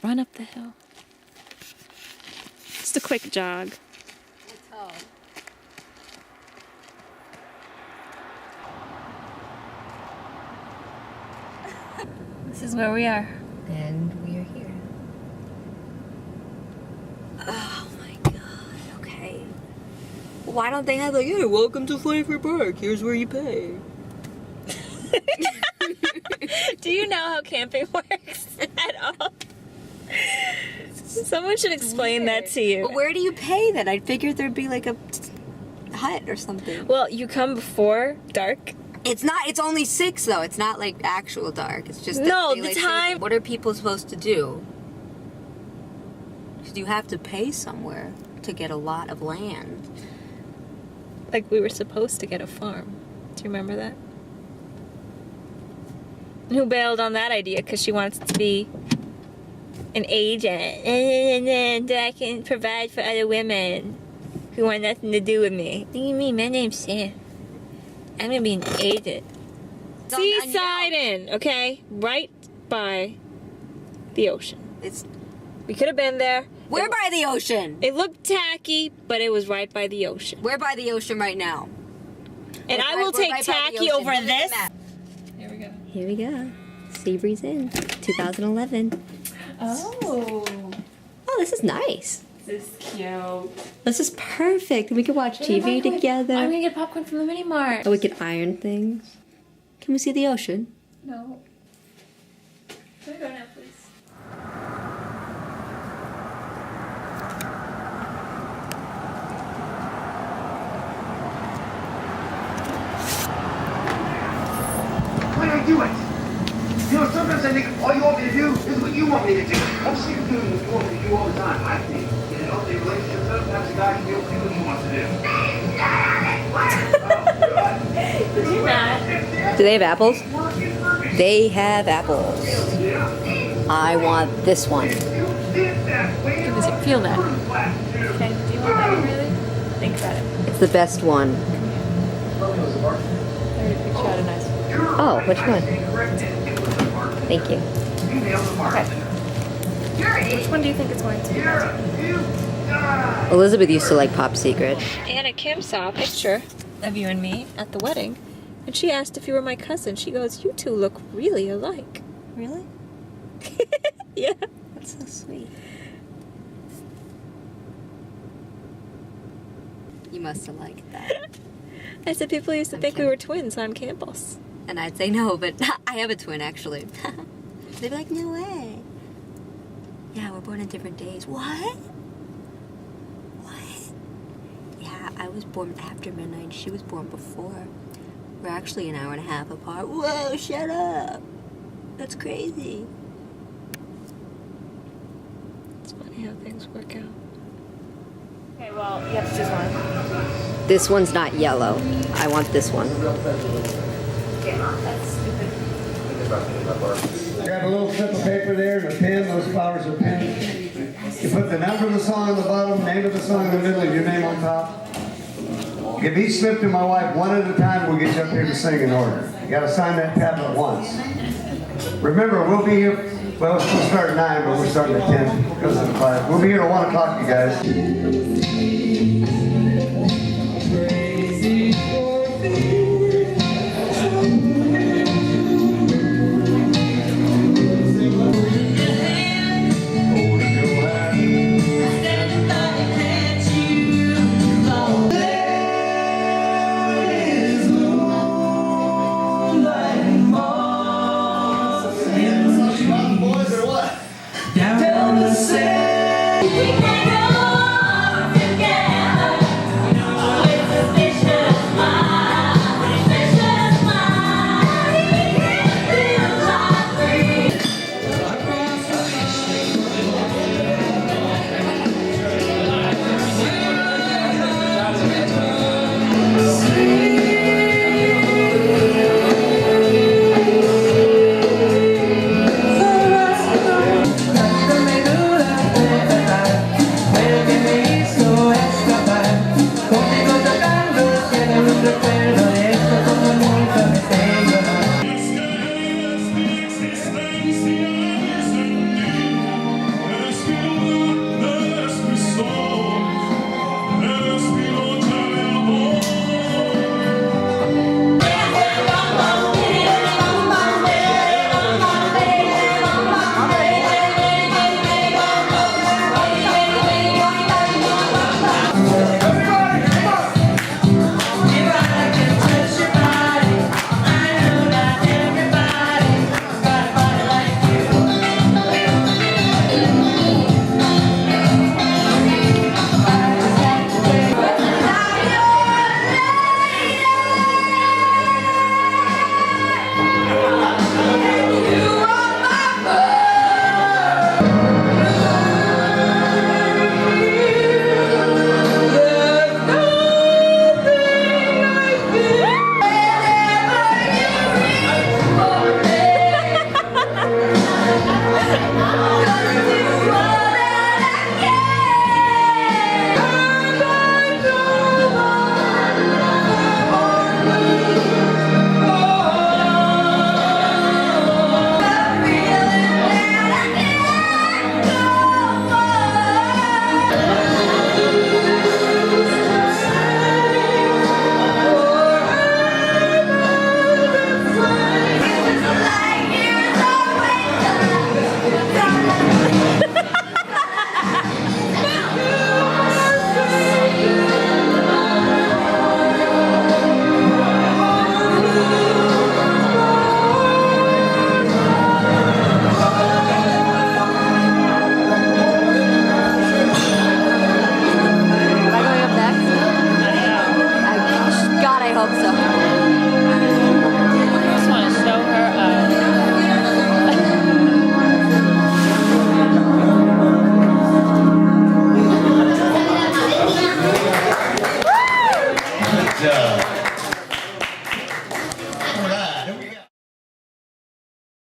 Run up the hill. Just a quick jog. This is where we are. And we are here. Oh my god, okay. Why don't they have like, hey, welcome to Flavor Park, here's where you pay. Do you know how camping works at all? Someone should explain that to you. But where do you pay then? I figured there'd be like a hut or something. Well, you come before dark. It's not, it's only 6 though. It's not like actual dark. It's just No, daylight the time- saving. What are people supposed to do? Because you have to pay somewhere to get a lot of land. Like we were supposed to get a farm. Do you remember that? And who bailed on that idea because she wants to be an agent and I can provide for other women who want nothing to do with me. What do you mean? My name's Sam. I'm gonna be an agent. Seaside Inn, okay? Right by the ocean. We could have been there. We're by the ocean. It looked tacky, but it was right by the ocean. We're by the ocean right now. And I will take tacky over this. Here we go. Here we go. Seabreeze Inn, 2011. Oh. Oh, this is nice. This is cute. This is perfect. We can watch TV together. I'm gonna get popcorn from the mini mart. Oh, we can iron things. Can we see the ocean? No. Can we go now, please? Why don't I do it? You know, sometimes I think all you want me to do is what you want me to do. I'm sick of doing what you want me to do all the time. I think in an healthy relationship, sometimes a guy can be able to do what he wants to do. Did you not? Do they have apples? They have apples. I want this one. Feel that. Okay, do you want that really? Think about it. It's the best one. I already picked you out a nice one. Oh, which one? Thank you. Okay. Which one do you think it's going to be? Elizabeth used to like Pop Secret. Anna Kim saw a picture of you and me at the wedding, and she asked if you were my cousin. She goes, "You two look really alike." Really? Yeah. That's so sweet. You must have liked that. I said people used to think we were twins on campus. And I'd say no, but I have a twin actually. They'd be like, no way. Yeah, we're born on different days. What? What? Yeah, I was born after midnight. She was born before. We're actually an hour and a half apart. Whoa, shut up. That's crazy. It's funny how things work out. Okay, well, you have to choose one. This one's not yellow. I want this one. Yeah, that's stupid. Grab a little slip of paper there and a pen. Those flowers are pens. You put the number of the song on the bottom, name of the song in the middle, and your name on top. Give each slip to my wife one at a time. We'll get you up here to sing in order. You got to sign that tablet once. Remember, we'll be here. Well, we'll start at 9, but we're starting at 10 because of the class. We'll be here at 1 o'clock, you guys. job.